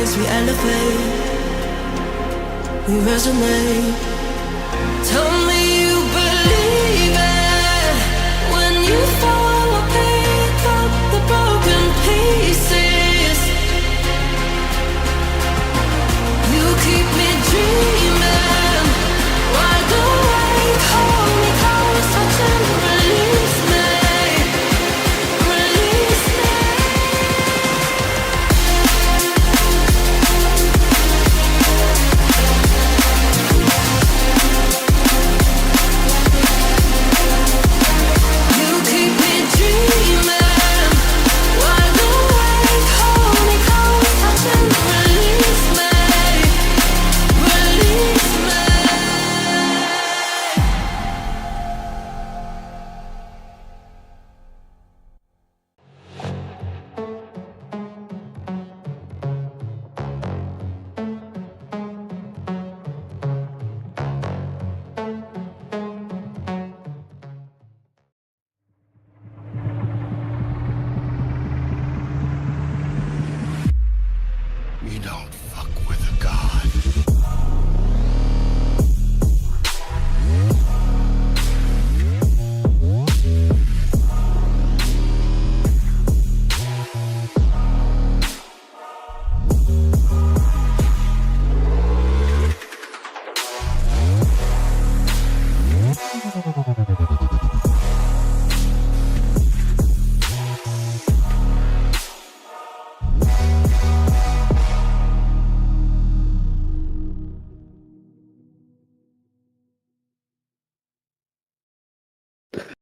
as we elevate, we resonate. Tell me you believe it when you fall, I pick up the broken pieces. You keep me dreaming, wide awake, hold me close, touch and release me, release me. You keep me dreaming, wide awake, hold me close, touch and release me, release me. You don't fuck with a god.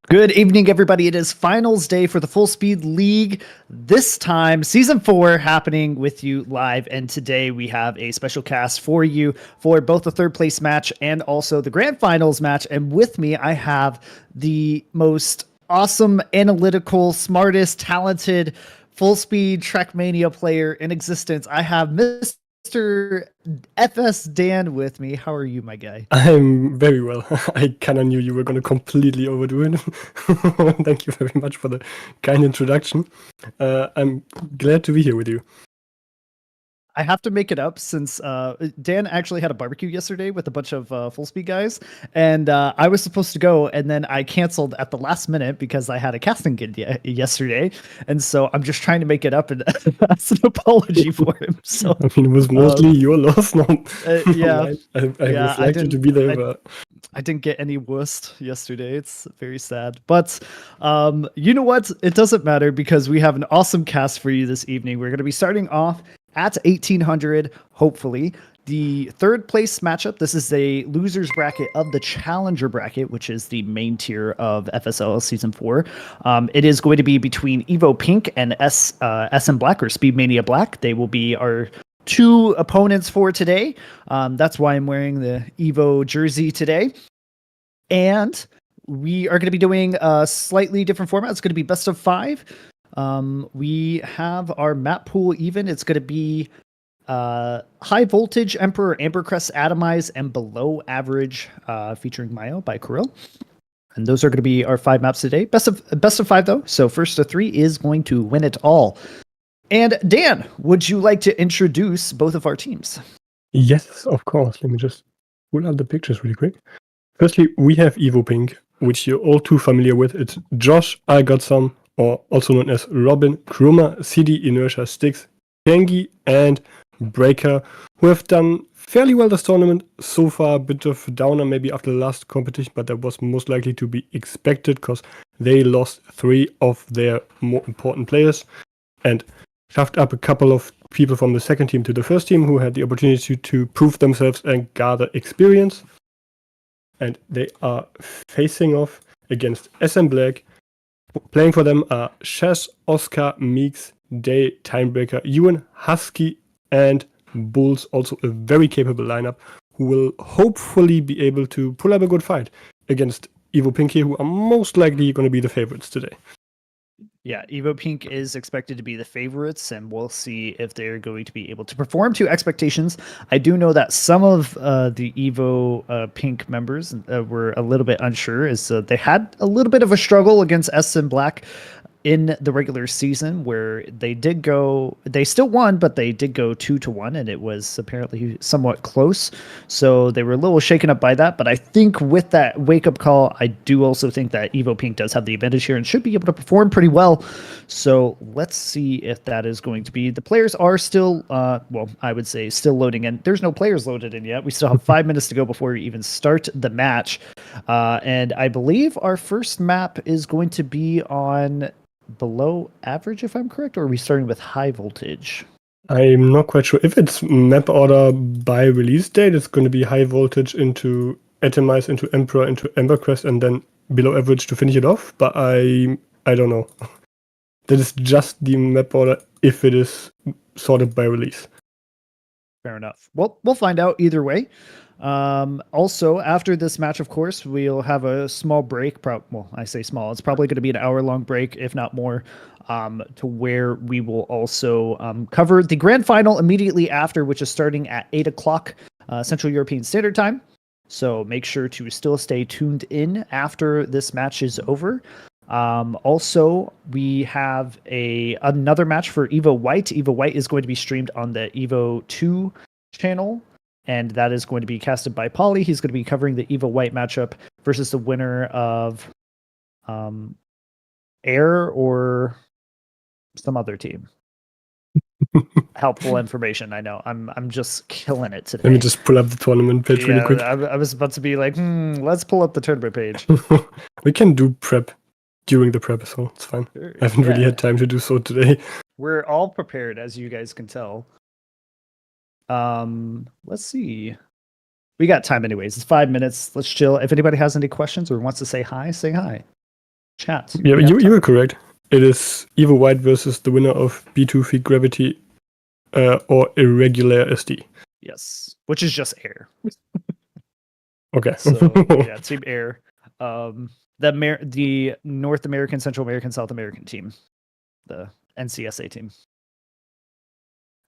Good evening, everybody. It is finals day for the Fullspeed League. This time, Season 4 happening with you live. And today we have a special cast for you for both the third place match and also the grand finals match. And with me, I have the most awesome, analytical, smartest, talented Fullspeed Trackmania player in existence. I have Mr. FS Dan with me. How are you, my guy? I'm very well. I kind of knew you were going to completely overdo it. Thank you very much for the kind introduction. I'm glad to be here with you. I have to make it up since Dan actually had a barbecue yesterday with a bunch of Fullspeed guys, and I was supposed to go, and then I canceled at the last minute because I had a casting gig yesterday, and so I'm just trying to make it up and ask an apology for him. So I mean, it was mostly your loss. No, yeah, I yeah, would like you to be there. But I didn't get any wussed yesterday. It's very sad. But you know what? It doesn't matter because we have an awesome cast for you this evening. We're going to be starting off at 1800, hopefully. The third place matchup. This is a loser's bracket of the challenger bracket, which is the main tier of FSL Season 4. It is going to be between Evo Pink and SM Black or SpeedMania Black. They will be our two opponents for today. That's why I'm wearing the Evo jersey today. And we are going to be doing a slightly different format. It's going to be best of 5. We have our map pool even. It's going to be High Voltage, Emperor, Ambercrest, Atomize, and Below Average, featuring Mayo by Kirill. And those are going to be our 5 maps today. Best of 5 though. So first to 3 is going to win it all. And Dan, would you like to introduce both of our teams? yes, of course. Let me just pull out the pictures really quick. Firstly, we have Evo Pink, which you're all too familiar with. It's Josh, I Got Some, or also known as Robin, Kruma, CD, Inertia, Styx, Kengi, and Breaker, who have done fairly well this tournament. So far, a bit of a downer maybe after the last competition, but that was most likely to be expected because they lost 3 of their more important players and shoved up a couple of people from the second team to the first team who had the opportunity to prove themselves and gather experience. And they are facing off against SM Black. Playing for them are Shaz, Oscar, Meeks, Day, Timebreaker, Ewan, Husky, and Bulls. Also a very capable lineup who will hopefully be able to pull up a good fight against Evo Pink here, who are most likely going to be the favorites today. Yeah, Evo Pink is expected to be the favorites, and we'll see if they're going to be able to perform to expectations. I do know that some of the Evo Pink members were a little bit unsure, as they had a little bit of a struggle against SM Black in the regular season where they still won, but they did go 2-1, and it was apparently somewhat close. So they were a little shaken up by that. But I think with that wake up call, I do also think that Evo Pink does have the advantage here and should be able to perform pretty well. So let's see if that is going to be. The players are still, I would say still loading in. There's no players loaded in yet. We still have 5 minutes to go before we even start the match. And I believe our first map is going to be on below average, if I'm correct, or are we starting with high voltage? I'm not quite sure. If it's map order by release date, it's going to be high voltage into Atomize, into Emperor, into Embercrest, and then below average to finish it off. But I don't know. That is just the map order if it is sorted by release. Fair enough. Well, we'll find out either way. Also, after this match, of course, we'll have a small break. I say small. It's probably going to be an hour-long break, if not more, to where we will also cover the grand final immediately after, which is starting at 8 o'clock Central European Standard Time. So make sure to still stay tuned in after this match is over. Also, we have another match for Evo White. Evo White is going to be streamed on the Evo 2 channel, and that is going to be casted by Polly. He's going to be covering the Evo White matchup versus the winner of Air or some other team. Helpful information, I know. I'm just killing it today. Let me just pull up the tournament page really quick. I was about to be like, let's pull up the tournament page. We can do prep during the prep, so it's fine. Sure, I haven't really had time to do so today. We're all prepared, as you guys can tell. Let's see. We got time anyways. It's 5 minutes. Let's chill. If anybody has any questions or wants to say hi, say hi. Chat. Yeah, you were correct. It is Evo White versus the winner of B2 Feed Gravity or Irregular SD. Yes, which is just Air. Okay. So yeah, Team Air. The North American, Central American, South American team, the NCSA team.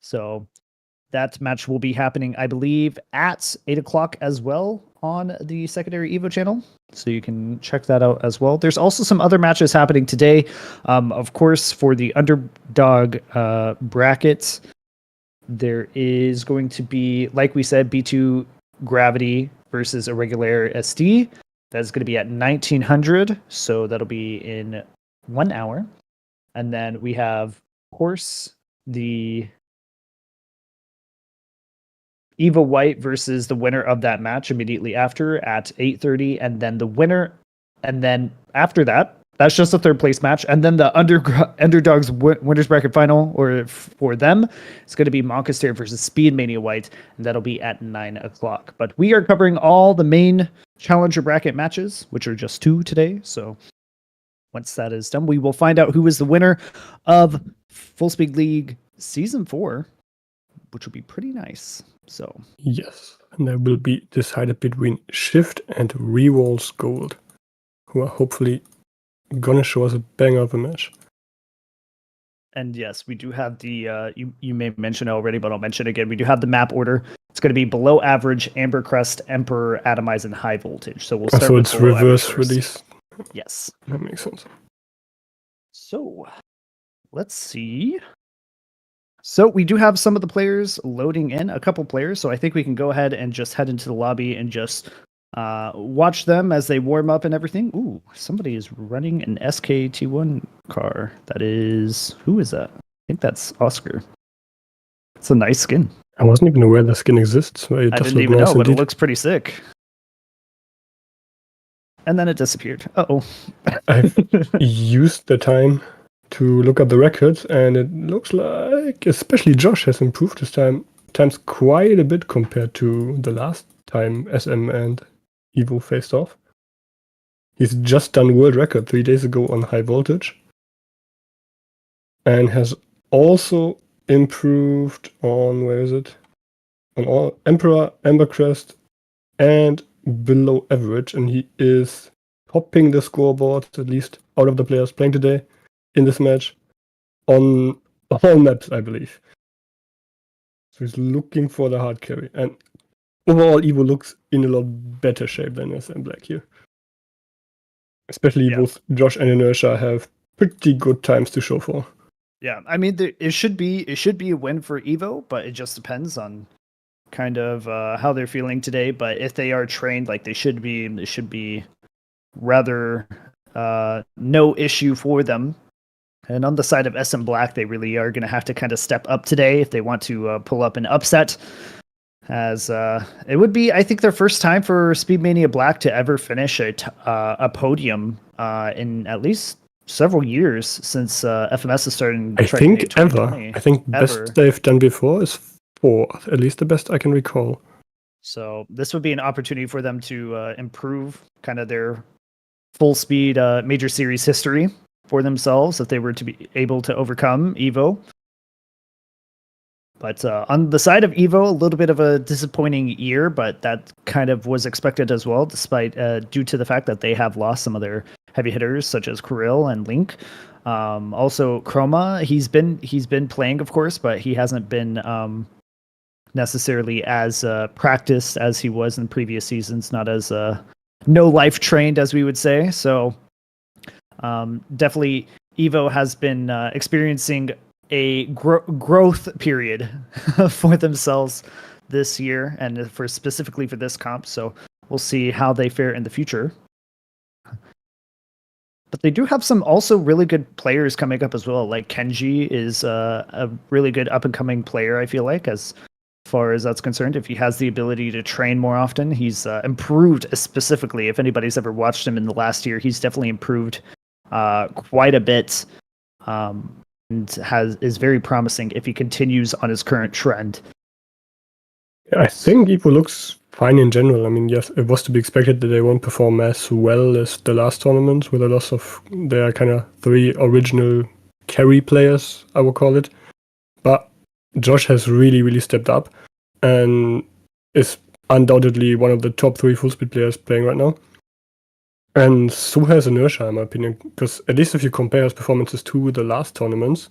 So that match will be happening, I believe, at 8 o'clock as well on the secondary Evo channel. So you can check that out as well. There's also some other matches happening today. Of course, for the underdog brackets, there is going to be, like we said, B2 Gravity versus Irregular SD. That's going to be at 1900. So that'll be in 1 hour. And then we have, of course, the Evo White versus the winner of that match immediately after at 8:30, and then the winner, and then after that, that's just a third place match, and then the underdogs winners bracket final, or for them, it's going to be Moncaster versus SpeedMania White, and that'll be at 9 o'clock. But we are covering all the main challenger bracket matches, which are just 2 today. So once that is done, we will find out who is the winner of Fullspeed League Season 4, which will be pretty nice. So yes, and that will be decided between Shift and reWals Gold, who are hopefully gonna show us a banger of a match. And yes, we do have the you may mention it already, but I'll mention it again. We do have the map order. It's going to be below average, Embercrest, Emperor, Atomize, and high voltage. So we'll start. So with it's below reverse average first. release. Yes. That makes sense. So let's see. So we do have some of the players loading in, a couple players. So I think we can go ahead and just head into the lobby and just watch them as they warm up and everything. Ooh, somebody is running an SKT1 car. That is, who is that? I think that's Oscar. It's a nice skin. I wasn't even aware the skin exists. It I does didn't look even nice know, but it indeed. looks pretty sick. And then it disappeared. Uh-oh. I've used the time to look up the records, and it looks like especially Josh has improved his times quite a bit compared to the last time SM and Evo faced off. He's just done world record 3 days ago on high voltage, and has also improved on, where is it? On all Emperor, Embercrest, and below average, and he is topping the scoreboard, at least out of the players playing today in this match, on all maps, I believe. So he's looking for the hard carry, and overall Evo looks in a lot better shape than SM Black here. Especially both Josh and Inertia have pretty good times to show for. Yeah, I mean, it should be a win for Evo, but it just depends on kind of how they're feeling today. But if they are trained like they should be rather no issue for them. And on the side of SM Black, they really are going to have to kind of step up today if they want to pull up an upset. As it would be, I think, their first time for SpeedMania Black to ever finish a podium in at least several years since FMS has started. I think ever. I think best they've done before is 4th, at least the best I can recall. So this would be an opportunity for them to improve kind of their Fullspeed Major Series history for themselves if they were to be able to overcome Evo. But on the side of Evo, a little bit of a disappointing year, but that kind of was expected as well, despite due to the fact that they have lost some of their heavy hitters such as Kirill and Link. Also, Chroma, he's been playing, of course, but he hasn't been necessarily as practiced as he was in previous seasons, not as no life trained, as we would say. So definitely Evo has been experiencing a growth period for themselves this year, and specifically for this comp. So we'll see how they fare in the future. But they do have some also really good players coming up as well. Like Kenji is a really good up and coming player, I feel like, as far as that's concerned. If he has the ability to train more often, he's improved specifically. If anybody's ever watched him in the last year, he's definitely improved quite a bit. And is very promising if he continues on his current trend. I think Evo looks fine in general. I mean, yes, it was to be expected that they won't perform as well as the last tournament with a loss of their kind of 3 original carry players, I would call it. But Josh has really, really stepped up and is undoubtedly one of the top 3 Fullspeed players playing right now. And so has Inertia, in my opinion, because at least if you compare his performances to the last tournaments,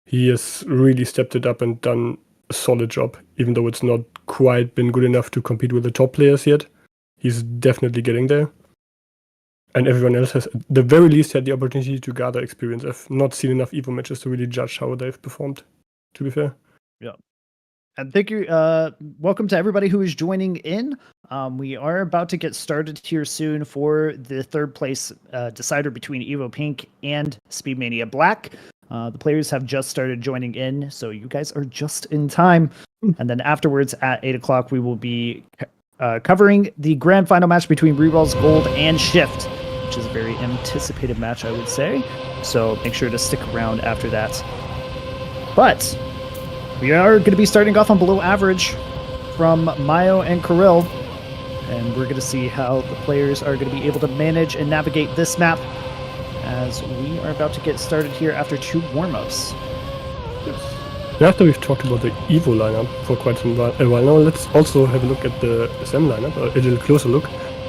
he has really stepped it up and done a solid job, even though it's not quite been good enough to compete with the top players yet. He's definitely getting there. And everyone else has, at the very least, had the opportunity to gather experience. I've not seen enough Evo matches to really judge how they've performed, to be fair. Yeah. And thank you. Welcome to everybody who is joining in. We are about to get started here soon for the third place decider between Evo Pink and SpeedMania Black. The players have just started joining in, so you guys are just in time. And then afterwards at 8 o'clock, we will be covering the grand final match between reWals Gold and Shift, which is a very anticipated match, I would say. So make sure to stick around after that. But we are going to be starting off on below average from Mayo and Kirill, and we're going to see how the players are going to be able to manage and navigate this map as we are about to get started here after 2 warm-ups. Yes. After we've talked about the Evo lineup for quite a while now, let's also have a look at the SM lineup, a little closer look,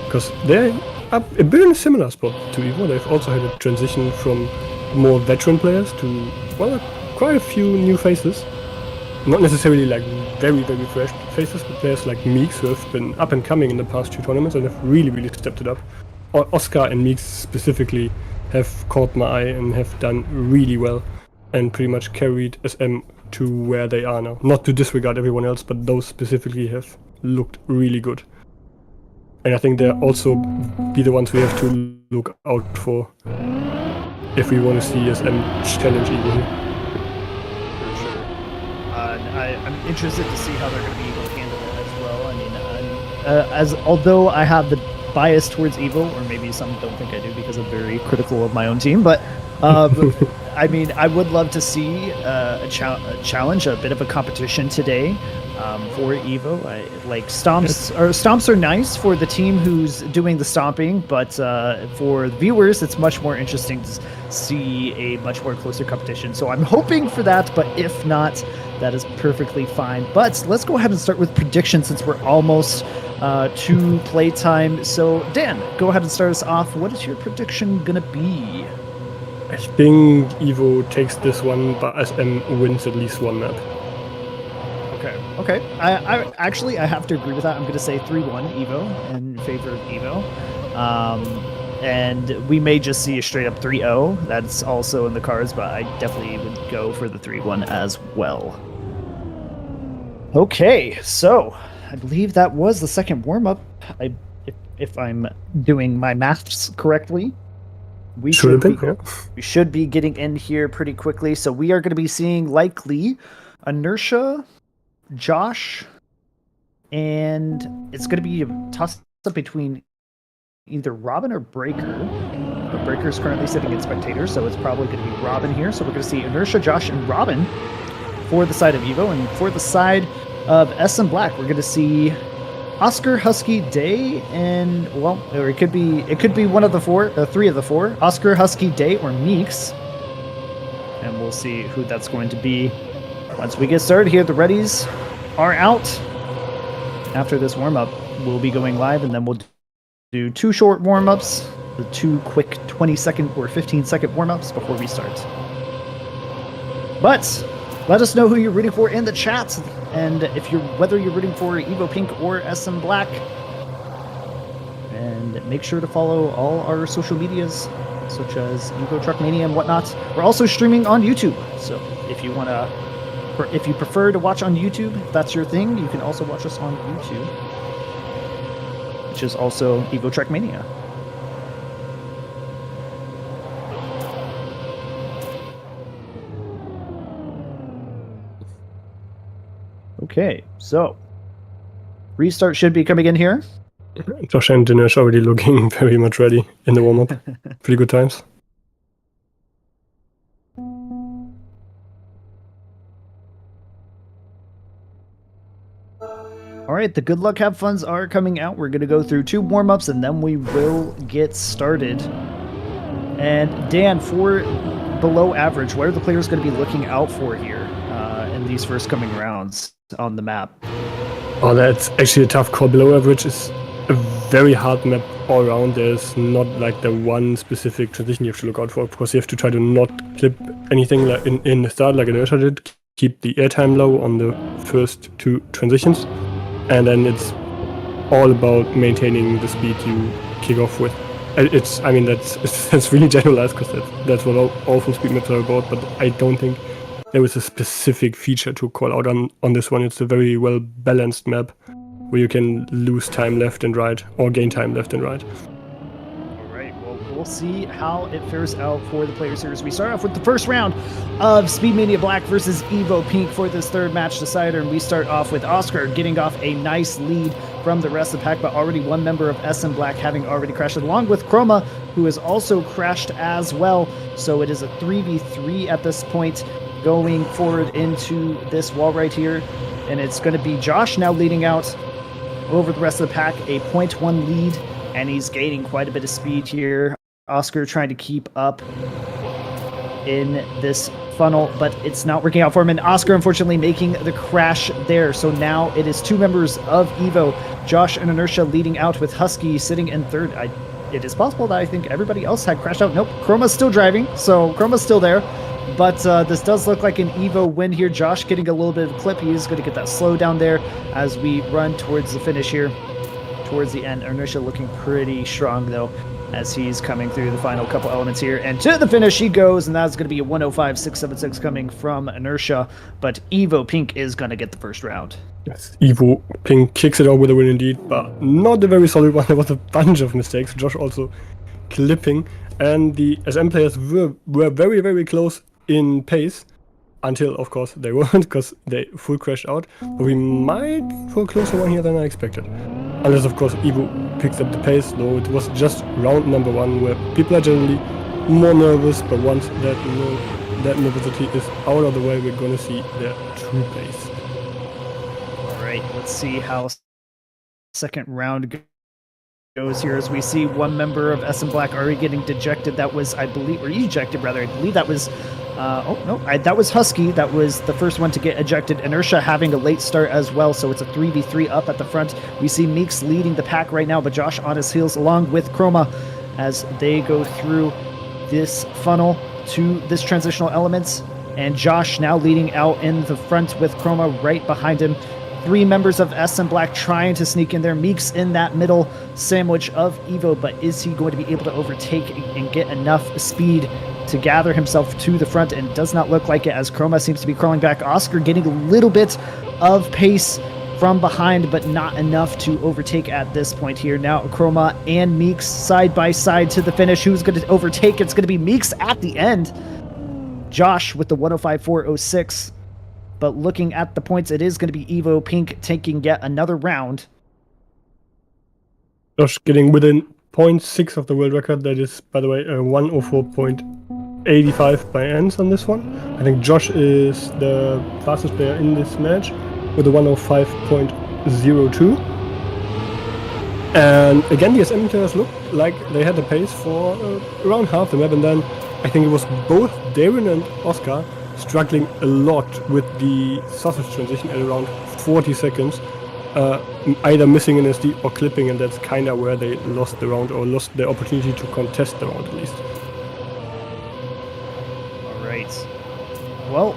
because they're a bit in a similar spot to Evo. They've also had a transition from more veteran players to, well, quite a few new faces. Not necessarily like very, very fresh faces, but players like Meeks, who have been up and coming in the past 2 tournaments and have really, really stepped it up. Oscar and Meeks specifically have caught my eye and have done really well and pretty much carried SM to where they are now. Not to disregard everyone else, but those specifically have looked really good. And I think they'll also be the ones we have to look out for if we want to see SM challenge Evo here. I'm interested to see how they're going to be able to handle it as well. I mean, although I have the bias towards Evo, or maybe some don't think I do because I'm very critical of my own team, but I mean, I would love to see a challenge, a bit of a competition today for Evo. Like stomps are nice for the team who's doing the stomping, but for the viewers, it's much more interesting to see a much more closer competition. So I'm hoping for that, but if not, that is perfectly fine. But let's go ahead and start with predictions since we're almost to playtime. So Dan, go ahead and start us off. What is your prediction gonna be? I think Evo takes this one, but SM wins at least one map. Okay. I actually have to agree with that. I'm going to say 3-1 Evo in favor of Evo. And we may just see a straight up 3-0. That's also in the cards, but I definitely would go for the 3-1 as well. Okay, so I believe that was the second warm-up. If I'm doing my maths correctly. We should be getting in here pretty quickly. So we are going to be seeing likely Inertia, Josh, and it's going to be a toss-up between either Robin or Breaker. But Breaker is currently sitting in spectators, so it's probably going to be Robin here. So we're going to see Inertia, Josh, and Robin for the side of Evo. And for the side of SM Black, we're going to see Oscar, Husky, Day, and well, or it could be one of the three of the four. Oscar, Husky, Day, or Meeks. And we'll see who that's going to be once we get started here. The readies are out. After this warm-up, we'll be going live, and then we'll do 2 short warm-ups, the 2 quick 20-second or 15-second warm-ups before we start. But let us know who you're rooting for in the chat, and whether you're rooting for Evo Pink or SM Black. And make sure to follow all our social medias, such as Evo Trackmania and whatnot. We're also streaming on YouTube, so if you prefer to watch on YouTube, if that's your thing, you can also watch us on YouTube, which is also Evo Trackmania. Okay, so restart should be coming in here. Josh and Dinesh already looking very much ready in the warm-up. Pretty good times. All right, the good luck have funs are coming out. We're going to go through 2 warm-ups and then we will get started. And Dan, for below average, what are the players going to be looking out for here in these first coming rounds on the map? Oh, that's actually a tough call. Below average is a very hard map all around. There's not like the one specific transition you have to look out for. Of course, you have to try to not clip anything like in the start like Inertia did. Keep the airtime low on the first 2 transitions. And then it's all about maintaining the speed you kick off with. That's really generalized because that's what all full speed maps are about, but I don't think there was a specific feature to call out on this one. It's a very well balanced map where you can lose time left and right or gain time left and right. Alright, well, we'll see how it fares out for the player series. We start off with the first round of SpeedMania Black versus Evo Pink for this 3rd match decider, and we start off with Oscar getting off a nice lead from the rest of the pack, but already one member of SM Black having already crashed, along with Chroma, who has also crashed as well. So it is a 3v3 at this point going forward into this wall right here, and it's going to be Josh now leading out over the rest of the pack, a 0.1 lead, and he's gaining quite a bit of speed here. Oscar trying to keep up in this funnel, but it's not working out for him, and Oscar unfortunately making the crash there. So now it is 2 members of Evo, Josh and Inertia, leading out with Husky sitting in 3rd. It is possible that I think everybody else had crashed out. Nope, Chroma's still driving, so Chroma's still there. But this does look like an Evo win here. Josh getting a little bit of a clip. He's going to get that slow down there as we run towards the finish here, towards the end. Inertia looking pretty strong, though, as he's coming through the final couple elements here. And to the finish he goes, and that's going to be a 105.676 coming from Inertia. But Evo Pink is going to get the first round. Yes, Evo Pink kicks it out with a win indeed, but not a very solid one. There was a bunch of mistakes. Josh also clipping, and the SM players were very, very close in pace until, of course, they weren't, because they full crashed out. But we might for a closer one here than I expected. Unless, of course, Evo picks up the pace, though it was just round number 1, where people are generally more nervous, but once that nervosity is out of the way, we're going to see their true pace. Alright, let's see how second round goes here, as we see one member of SM Black already getting dejected. That was, I believe, or ejected rather. I believe that was that was Husky. That was the first one to get ejected. Inertia having a late start as well, so it's a 3v3 up at the front. We see Meeks leading the pack right now, but Josh on his heels along with Chroma as they go through this funnel to this transitional elements. And Josh now leading out in the front with Chroma right behind him. 3 members of SM Black trying to sneak in there. Meeks in that middle sandwich of Evo, but is he going to be able to overtake and get enough speed to gather himself to the front? And does not look like it, as Chroma seems to be crawling back. Oscar getting a little bit of pace from behind, but not enough to overtake at this point here. Now Chroma and Meeks side by side to the finish. Who's going to overtake? It's going to be Meeks at the end. Josh with the 105.406. But looking at the points, it is going to be Evo Pink taking yet another round. Josh getting within 0.6 of the world record. That is, by the way, a 104.85 by ends on this one. I think Josh is the fastest player in this match with a 105.02. And again, the SM players looked like they had the pace for around half the map, and then I think it was both Darren and Oscar struggling a lot with the sausage transition at around 40 seconds, either missing an SD or clipping, and that's kind of where they lost the round, or lost the opportunity to contest the round at least. All right. Well,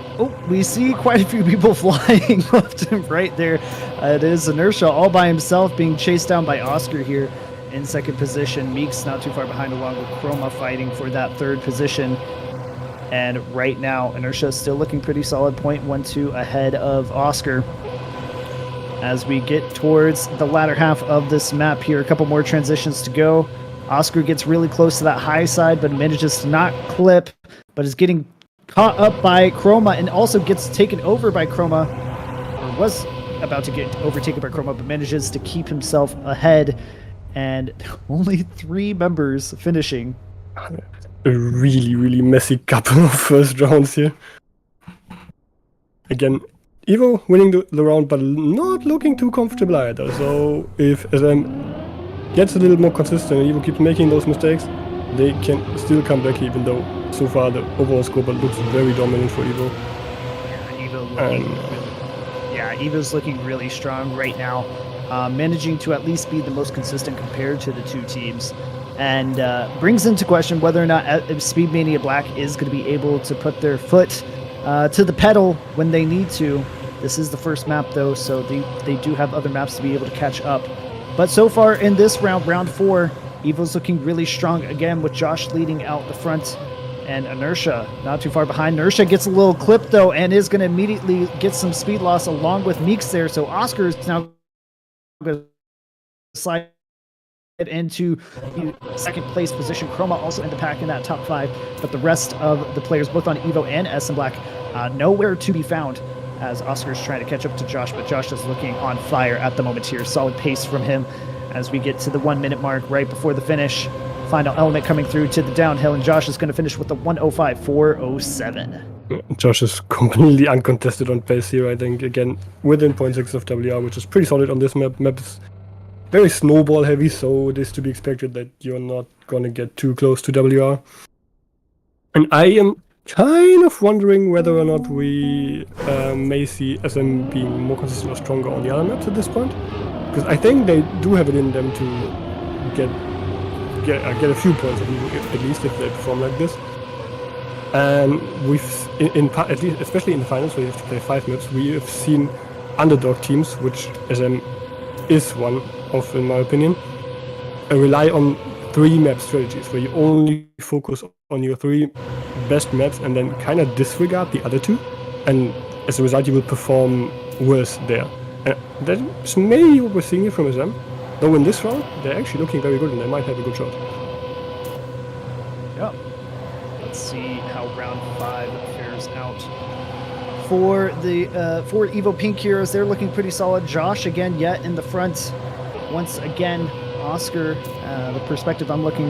we see quite a few people flying left and right there. It is Inertia all by himself being chased down by Oscar here in second position. Meeks not too far behind, along with Chroma fighting for that third position. And right now, Inertia is still looking pretty solid, 0.12 ahead of Oscar. As we get towards the latter half of this map here, a couple more transitions to go. Oscar gets really close to that high side, but manages to not clip, but is getting caught up by Chroma and also gets taken over by Chroma, or was about to get overtaken by Chroma, but manages to keep himself ahead. And only 3 members finishing. A really, really messy couple of first rounds here. Again, Evo winning the round, but not looking too comfortable either. So if SM gets a little more consistent and Evo keeps making those mistakes, they can still come back, even though so far the overall score looks very dominant for Evo. Evo's looking really strong right now, managing to at least be the most consistent compared to the 2 teams. And brings into question whether or not SpeedMania Black is going to be able to put their foot to the pedal when they need to. This is the first map, though, so they do have other maps to be able to catch up. But so far in this round, round 4, Evo's looking really strong again, with Josh leading out the front and Inertia not too far behind. Inertia gets a little clip, though, and is going to immediately get some speed loss along with Meeks there. So Oscar is now going to slide into the second place position. Chroma also in the pack in that top 5, but the rest of the players, both on Evo and SM Black, nowhere to be found, as Oscar's trying to catch up to Josh, but Josh is looking on fire at the moment here. Solid pace from him as we get to the 1 minute mark right before the finish. Final element coming through to the downhill, and Josh is going to finish with the 105.407. Josh is completely uncontested on pace here, I think. Again, within 0.6 of WR, which is pretty solid on this map. Map is very snowball heavy, so it is to be expected that you're not going to get too close to WR. And I am kind of wondering whether or not we may see SM being more consistent or stronger on the other maps at this point. Because I think they do have it in them to get a few points at least if they perform like this. And we've, at least, especially in the finals where you have to play 5 maps, we have seen underdog teams, which SM is one of, in my opinion, rely on 3 map strategies where you only focus on your 3 best maps and then kind of disregard the other 2, and as a result you will perform worse there. And that's maybe what we're seeing here from SM, though in this round they're actually looking very good and they might have a good shot. Yeah. Let's see how round 5 fares out for the for Evo Pink Heroes. They're looking pretty solid. Josh again yet in the front once again. Oscar, the perspective I'm looking